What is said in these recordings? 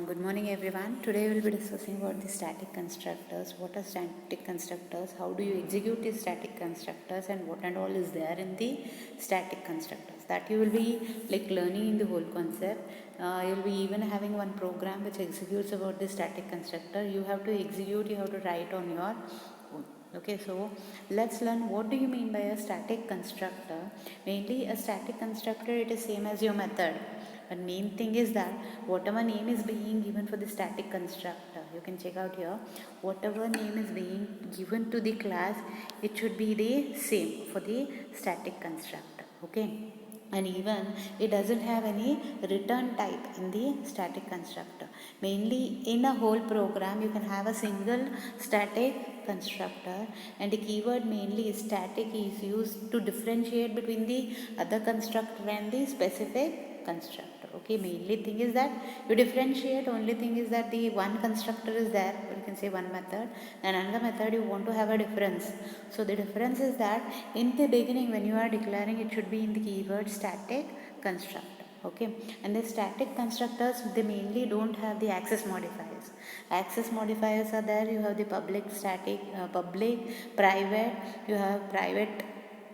Good morning everyone. Today we will be discussing about the static constructors. What are static constructors? How do you execute these static constructors and what and all is there in the static constructors? That you will be learning in the whole concept. You'll be even having one program which executes about the static constructor. You have to execute, you have to write on your own. Okay, so let's learn what do you mean by a static constructor. Mainly a static constructor, it is same as your method. But main thing is that whatever name is being given for the static constructor, you can check out here, whatever name is being given to the class, it should be the same for the static constructor. Okay, and even it doesn't have any return type in the static constructor. Mainly in a whole program you can have a single static constructor, and the keyword mainly is static is used to differentiate between the other constructor and the specific constructor. Okay, mainly thing is that you differentiate, only thing is that the one constructor is there, or you can say one method, and another method you want to have a difference. So the difference is that in the beginning when you are declaring, it should be in the keyword static constructor. Okay, and the static constructors, they mainly don't have the access modifiers. Access modifiers are there. You have the public static, public, private, you have private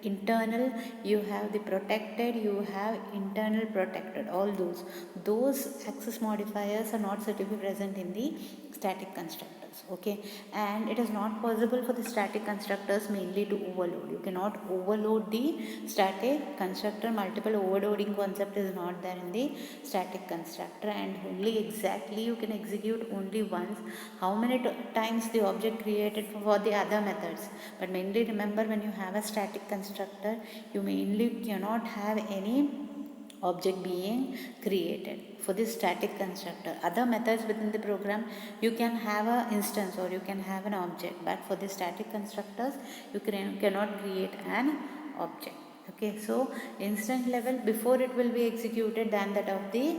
internal, you have the protected, you have internal protected. All those access modifiers are not said to be present in the static constructors. Okay, and it is not possible for the static constructors mainly to overload. You cannot overload the static constructor. Multiple overloading concept is not there in the static constructor, and only exactly you can execute only once. How many times the object created for the other methods? But mainly remember, when you have a static constructor, you mainly cannot have any object being created for this static constructor. Other methods within the program, you can have an instance or you can have an object, but for the static constructors you cannot create an object. Okay, so instant level, before it will be executed than that of the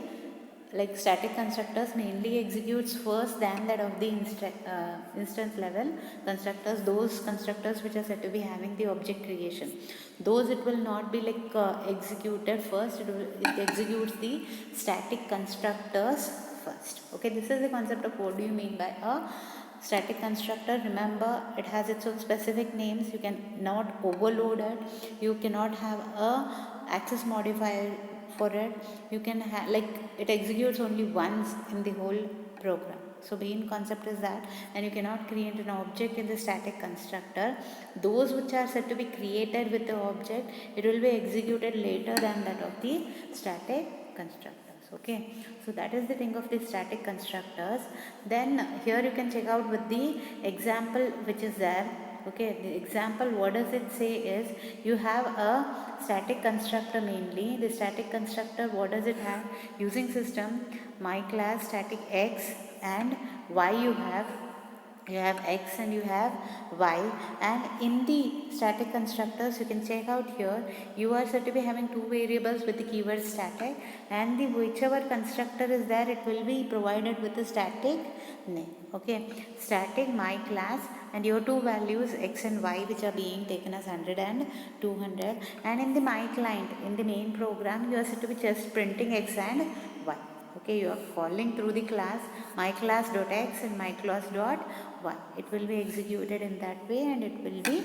static constructors mainly executes first than that of the instance level constructors. Those constructors which are said to be having the object creation, those it will not be executed first. It executes the static constructors first. Okay, this is the concept of what do you mean by a static constructor. Remember, it has its own specific names. You can not overload it. You cannot have a access modifier for it. You can have it executes only once in the whole program. So main concept is that, and you cannot create an object in the static constructor. Those which are said to be created with the object, it will be executed later than that of the static constructors. Okay, so that is the thing of the static constructors. Then here you can check out with the example which is there. Okay, the example, what does it say is, you have a static constructor. Mainly the static constructor, what does it have? Using system, my class static x and y. You have x and you have y, and in the static constructors you can check out here, you are said to be having two variables with the keyword static, and the whichever constructor is there, it will be provided with the static name. Okay, static my class, and your two values x and y which are being taken as 100 and 200, and in the my client, in the main program, you are said to be just printing x and y. Okay, you are calling through the class my class dot x and my class dot y. It will be executed in that way, and it will be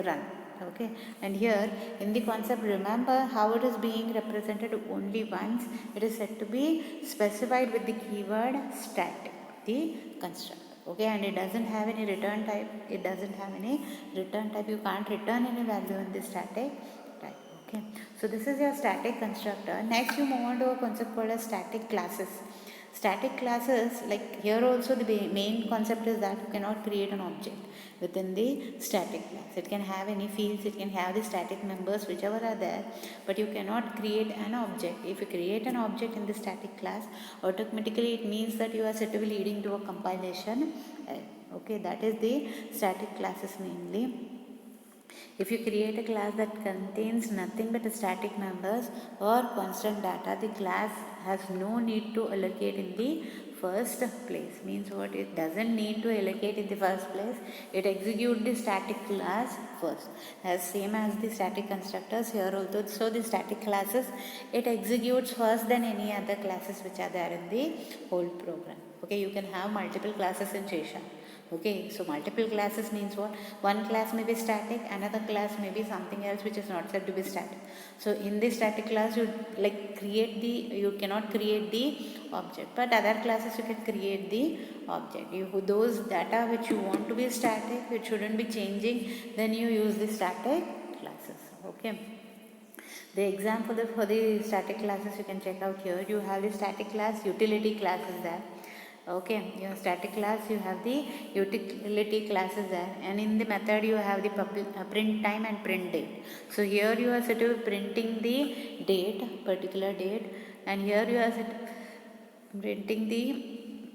run. Okay, and here in the concept, remember how it is being represented only once. It is said to be specified with the keyword static, the constructor. Okay, and it doesn't have any return type. It doesn't have any return type. You can't return any value in the static type. Okay, so this is your static constructor. Next you move on to a concept called as static classes. Static classes, like here also the main concept is that you cannot create an object within the static class. It can have any fields, it can have the static members whichever are there, but you cannot create an object. If you create an object in the static class, automatically it means that you are said to be leading to a compilation. Okay, that is the static classes mainly. If you create a class that contains nothing but static members or constant data, the class has no need to allocate in the first place. Means what? It doesn't need to allocate in the first place. It executes the static class first. As same as the static constructors here also. So the static classes, it executes first than any other classes which are there in the whole program. Okay, you can have multiple classes in C#. Okay, so multiple classes means what? One class may be static, another class may be something else which is not said to be static. So in the static class, you you cannot create the object, but other classes you can create the object. Those data which you want to be static, which shouldn't be changing, then you use the static classes. Okay. The example for the static classes you can check out here. You have the static class, utility classes there. Okay, your static class, you have the utility classes there, and in the method you have the print time and print date. So here you are set to printing the date, particular date, and here you are set printing the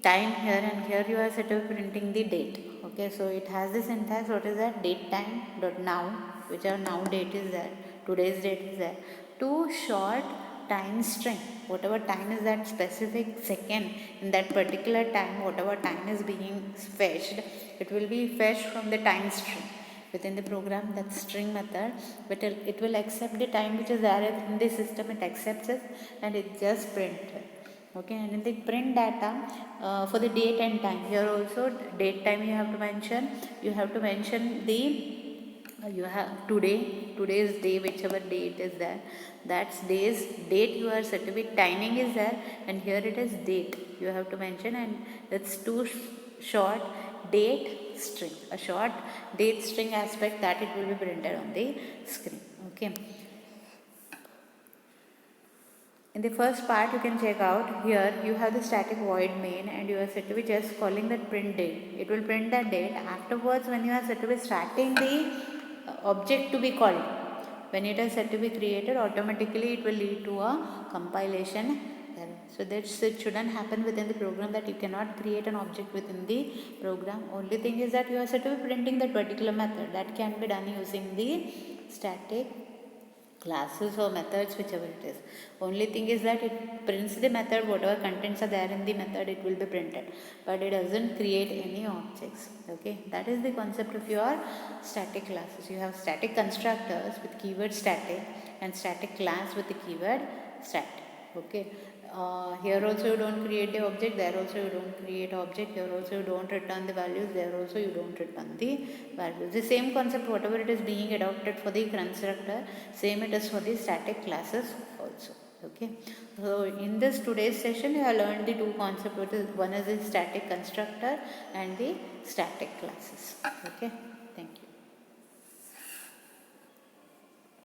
time here, and here you are set to printing the date. Okay, so it has the syntax. What is that? Date time dot now, which are now date is there, today's date is there. Two short time string, whatever time is that specific second in that particular time, whatever time is being fetched, it will be fetched from the time string within the program, that string method, but it will accept the time which is there in the system. It accepts it and it just prints it. Okay, and in the print data, for the date and time, here also date time you have to mention. You have to mention the you have today's day, whichever date is there, that's day's date you are set to be. Timing is there, and here it is date you have to mention, and it's too short date string, a short date string aspect, that it will be printed on the screen. Okay. In the first part you can check out, here you have the static void main, and you are set to be just calling that print date. It will print that date. Afterwards, when you are set to be starting the object to be called, when it is set to be created, automatically it will lead to a compilation error. So that's, it shouldn't happen within the program, that you cannot create an object within the program. Only thing is that you are set to be printing that particular method. That can be done using the static classes or methods, whichever it is. Only thing is that it prints the method, whatever contents are there in the method, it will be printed, but it doesn't create any objects. Okay, that is the concept of your static classes. You have static constructors with keyword static and static class with the keyword static. Okay, here also you don't create the object, there also you don't create object, here also you don't return the values, there also you don't return the values. The same concept, whatever it is being adopted for the constructor, same it is for the static classes also. Okay, so in this today's session you have learned the two concepts. One is the static constructor and the static classes. Okay.